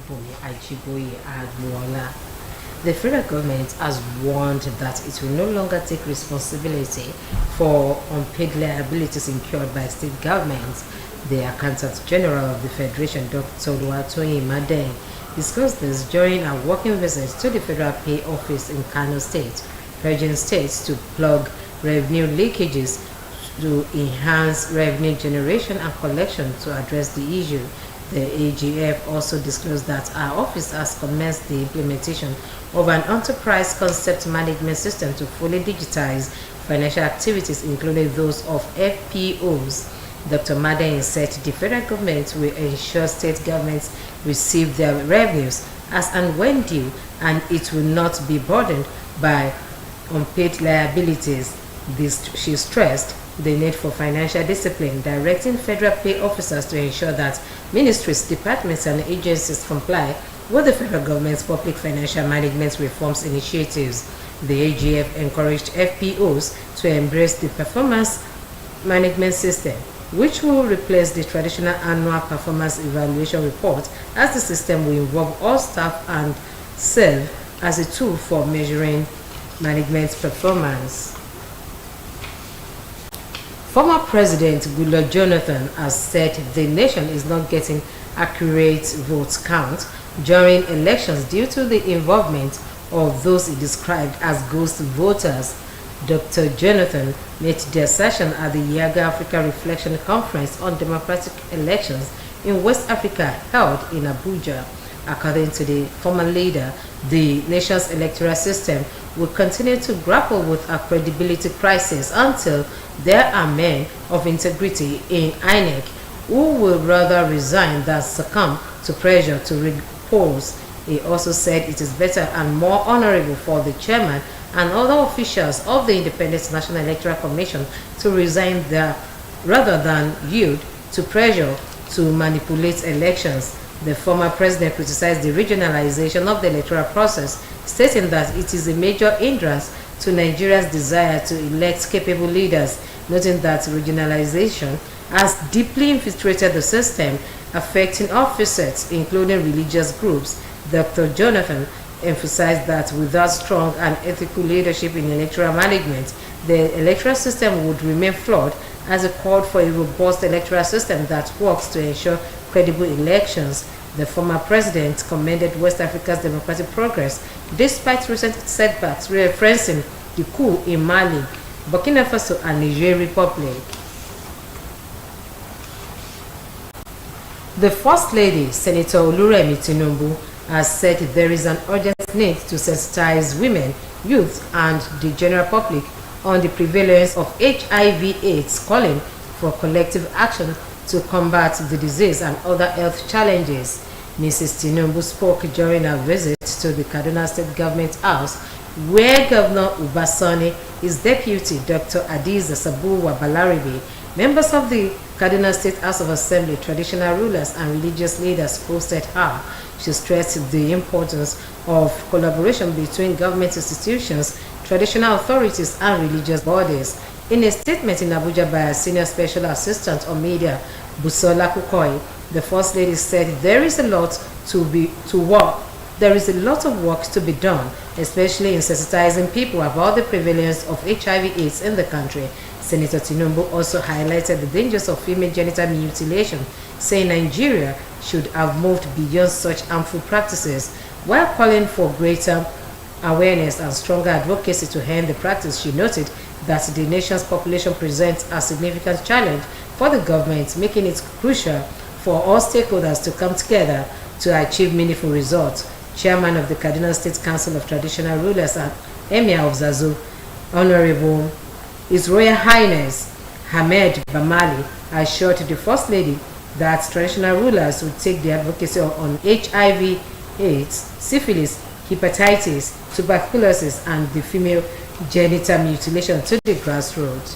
Olubomi Ajiboye Agbola. The federal government has warned that it will no longer take responsibility for unpaid liabilities incurred by state governments. The Accountant General of the Federation, Dr. Oluwatoyin Imade, discussed this during a working visit to the Federal Pay Office in Kano State, urging states to plug revenue leakages to enhance revenue generation and collection to address the issue. The AGF also disclosed that our office has commenced the implementation of an enterprise concept management system to fully digitize financial activities, including those of FPOs. Dr. Maden said the federal government will ensure state governments receive their revenues as and when due, and it will not be burdened by unpaid liabilities. She stressed the need for financial discipline, directing federal pay officers to ensure that ministries, departments, and agencies comply with the federal government's public financial management reforms initiatives. The AGF encouraged FPOs to embrace the performance management system, which will replace the traditional annual performance evaluation report, as the system will involve all staff and serve as a tool for measuring management performance. Former President Goodluck Jonathan has said the nation is not getting accurate vote count during elections due to the involvement of those he described as ghost voters. Dr. Jonathan made the assertion at the Yaga Africa Reflection Conference on Democratic Elections in West Africa held in Abuja. According to the former leader, the nation's electoral system will continue to grapple with a credibility crisis until there are men of integrity in INEC who will rather resign than succumb to pressure to rig polls. He also said it is better and more honorable for the chairman and other officials of the Independent National Electoral Commission to resign there rather than yield to pressure to manipulate elections. The former president criticized the regionalization of the electoral process, stating that it is a major hindrance to Nigeria's desire to elect capable leaders, noting that regionalization has deeply infiltrated the system, affecting all facets, including religious groups. Dr. Jonathan emphasized that without strong and ethical leadership in electoral management, the electoral system would remain flawed, as he called for a robust electoral system that works to ensure credible elections. The former president commended West Africa's democratic progress despite recent setbacks, referencing the coup in Mali, Burkina Faso, and Niger Republic. The First Lady, Senator Oluremi Tinubu, has said there is an urgent need to sensitize women, youth, and the general public on the prevalence of HIV/AIDS, calling for collective action to combat the disease and other health challenges. Mrs. Tinubu spoke during her visit to the Kaduna State Government House, where Governor Ubasani, his deputy, Dr. Adiza Sabuwa Balaribe, members of the Kaduna State House of Assembly, traditional rulers, and religious leaders hosted her. She stressed the importance of collaboration between government institutions, traditional authorities, and religious bodies. In a statement in Abuja by a senior special assistant on media, Busola Kukoi, the First Lady said there is a lot There is a lot of work to be done, especially in sensitizing people about the prevalence of HIV/AIDS in the country. Senator Tinubu also highlighted the dangers of female genital mutilation, saying Nigeria should have moved beyond such harmful practices. While calling for greater awareness and stronger advocacy to end the practice, she noted that the nation's population presents a significant challenge for the government, making it crucial for all stakeholders to come together to achieve meaningful results. Chairman of the Kaduna State Council of Traditional Rulers and Emir of Zazu, Honorable His Royal Highness Hamed Bamali, assured the First Lady that traditional rulers will take the advocacy on HIV/AIDS, syphilis, hepatitis, tuberculosis, and the female genital mutilation to the grassroots.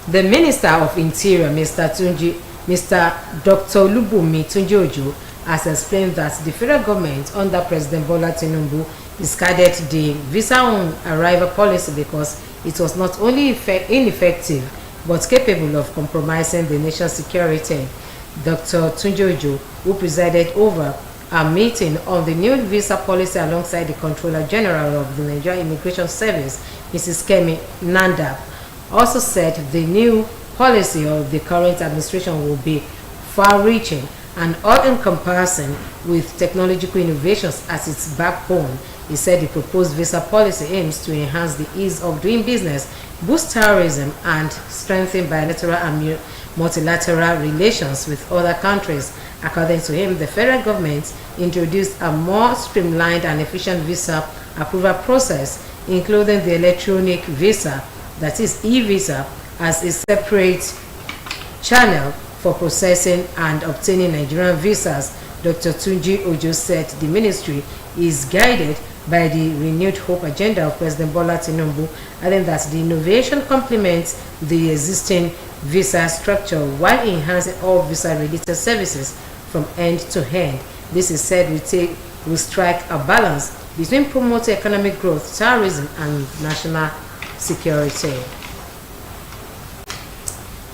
The Minister of Interior, Mr. Dr. Olubomi Tunji-Ojo, has explained that the federal government under President Bola Tinubu discarded the visa on arrival policy because it was not only ineffective but capable of compromising the nation's security. Dr. Tunjojo, who presided over a meeting on the new visa policy alongside the Controller General of the Nigerian Immigration Service, Mrs. Kemi Nanda, also said the new policy of the current administration will be far-reaching and all-encompassing with technological innovations as its backbone. He said the proposed visa policy aims to enhance the ease of doing business, boost tourism, and strengthen bilateral and multilateral relations with other countries. According to him, the federal government introduced a more streamlined and efficient visa approval process, including the electronic visa, that is e-visa, as a separate channel for processing and obtaining Nigerian visas. Dr. Tunji Ojo said the ministry is guided by the renewed hope agenda of President Bola Tinubu, adding that the innovation complements the existing visa structure while enhancing all visa-related services from end to end. This is said will strike a balance between promoting economic growth, tourism, and national security.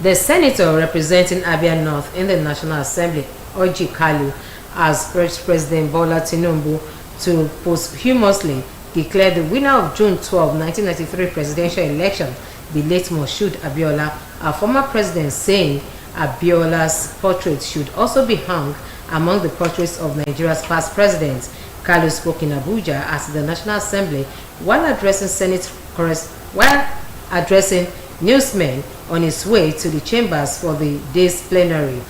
The senator representing Abia North in the National Assembly, Oji Kalu, has urged President Bola Tinubu to posthumously declare the winner of June 12, 1993 presidential election, the late Moshood Abiola, a former president, saying Abiola's portrait should also be hung among the portraits of Nigeria's past presidents. Kalu spoke in Abuja at the National Assembly while addressing newsmen on his way to the chambers for the day's plenary.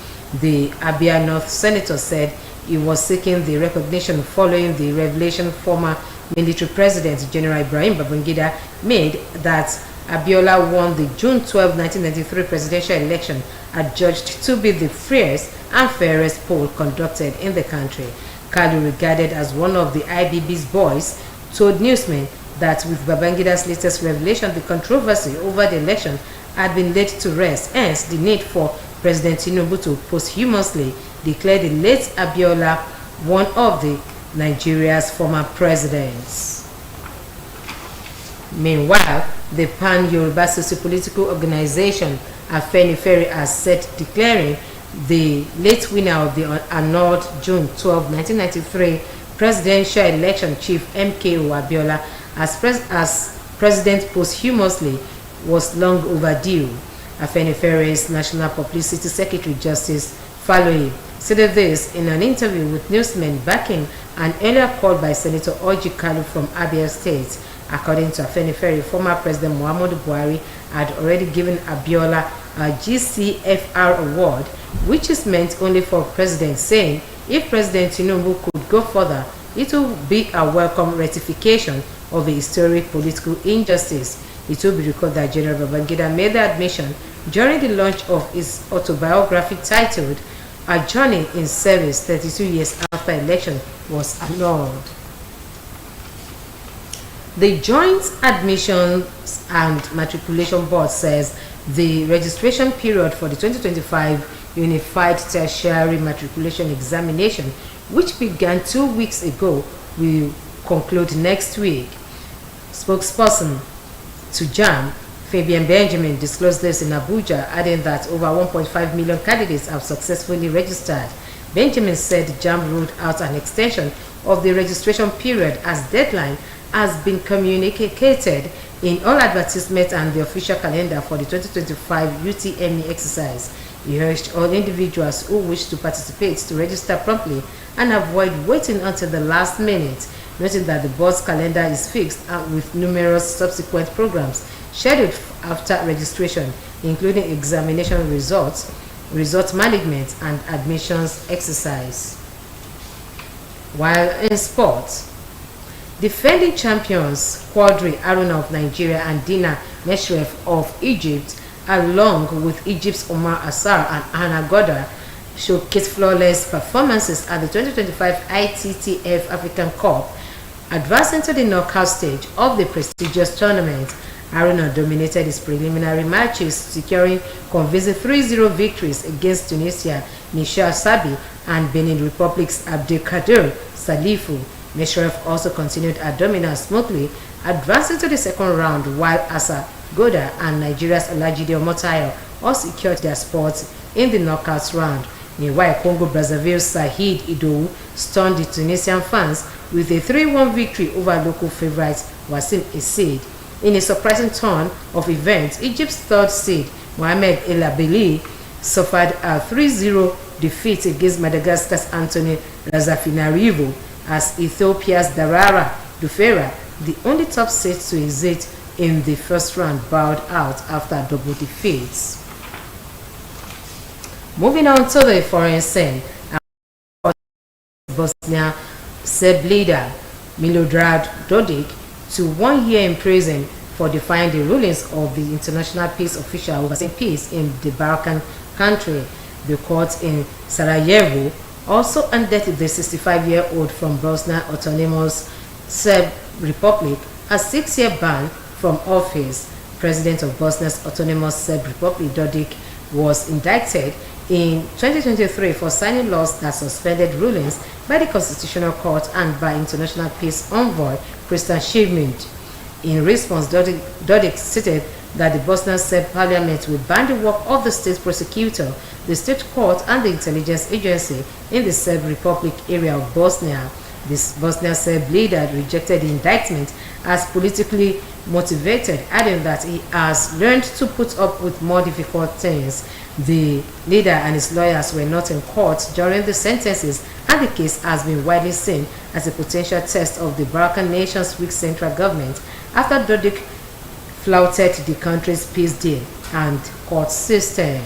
The Abia North senator said he was seeking the recognition following the revelation former military president General Ibrahim Babangida made that Abiola won the June 12, 1993 presidential election, adjudged to be the freest and fairest poll conducted in the country. Kalu, regarded as one of the IBB's boys, told newsmen that with Babangida's latest revelation, the controversy over the election had been laid to rest, hence the need for President Tinubu to posthumously declare the late Abiola one of the Nigeria's former presidents. Meanwhile, the Pan-Yoruba Socio-Political Organization Afenifere has said declaring the late winner of the annulled June 12, 1993 presidential election, Chief MKO Abiola, as president posthumously was long overdue. Afenifere's National Publicity Secretary Justice Faloye said this in an interview with newsmen backing an earlier call by Senator Oji Kalu from Abia State. According to Afenifere, former President Muhammadu Buhari had already given Abiola a GCFR award, which is meant only for presidents, saying if President Tinubu could go further, it will be a welcome ratification of a historic political injustice. It will be recalled that General Babangida made the admission during the launch of his autobiography titled A Journey in Service 32 years after election was annulled. The Joint Admissions and Matriculation Board says the registration period for the 2025 Unified Tertiary Matriculation Examination, which began 2 weeks ago, will conclude next week. Spokesperson to JAMB, Fabian Benjamin, disclosed this in Abuja, adding that over 1.5 million candidates have successfully registered. Benjamin said JAMB ruled out an extension of the registration period as deadline has been communicated in all advertisements and the official calendar for the 2025 UTME exercise. He urged all individuals who wish to participate to register promptly and avoid waiting until the last minute, noting that the board's calendar is fixed with numerous subsequent programs scheduled after registration, including examination results, result management, and admissions exercise. While in sports, defending champions Quadri Aruna of Nigeria and Dina Meshref of Egypt, along with Egypt's Omar Assar and Anna Goddard, showcased flawless performances at the 2025 ITTF African Cup, advancing to the knockout stage of the prestigious tournament. Aruna dominated his preliminary matches, securing convincing 3-0 victories against Tunisia, Nishar Sabi, and Benin Republic's Abdelkader Salifu. Meshref also continued her dominance smoothly, advancing to the second round, while Asa Goda and Nigeria's Olajide Omotayo all secured their spots in the knockouts round. Meanwhile, Congo-Brazzaville Saheed Idowu stunned the Tunisian fans with a 3-1 victory over local favourite Wassim Esseid. In a surprising turn of events, Egypt's third seed, Mohamed El Abeli, suffered a 3-0 defeat against Madagascar's Anthony Razafinarivo as Ethiopia's Darara Dufera, the only top seed to exit in the first round, bowed out after double defeats. Moving on to the foreign scene, Bosnia Serb leader Milorad Dodik to 1 year in prison for defying the rulings of the international peace official overseeing peace in the Balkan country. The court in Sarajevo also handed the 65-year-old from Bosnia Autonomous Serb Republic a 6-year ban from office. President of Bosnia's Autonomous Serb Republic, Dodik, was indicted in 2023 for signing laws that suspended rulings by the Constitutional Court and by International Peace Envoy Christian Schmidt. In response, Dodik stated that the Bosnian Serb parliament will ban the work of the state prosecutor, the state court, and the intelligence agency in the Serb Republic area of Bosnia. This Bosnian Serb leader rejected the indictment as politically motivated, adding that he has learned to put up with more difficult things. The leader and his lawyers were not in court during the sentences, and the case has been widely seen as a potential test of the Balkan nation's weak central government after Dodik flouted the country's peace deal and court system.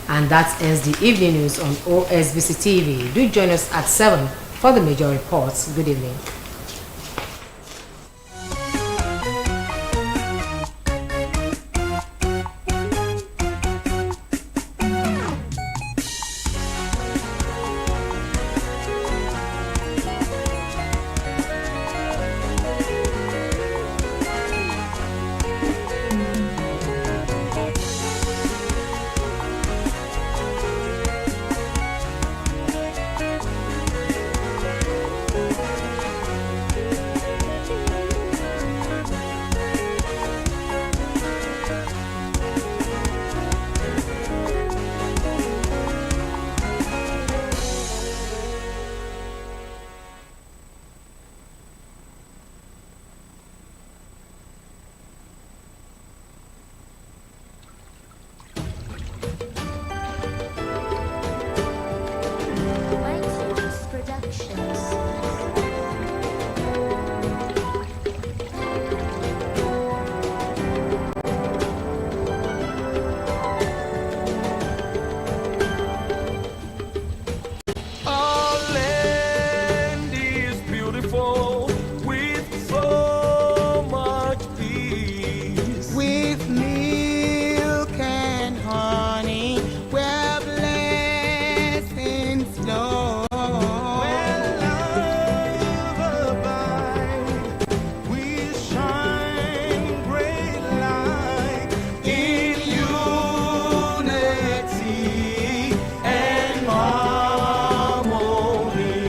And that ends the evening news on OSBC TV. Do join us at 7 for the major reports. Good evening.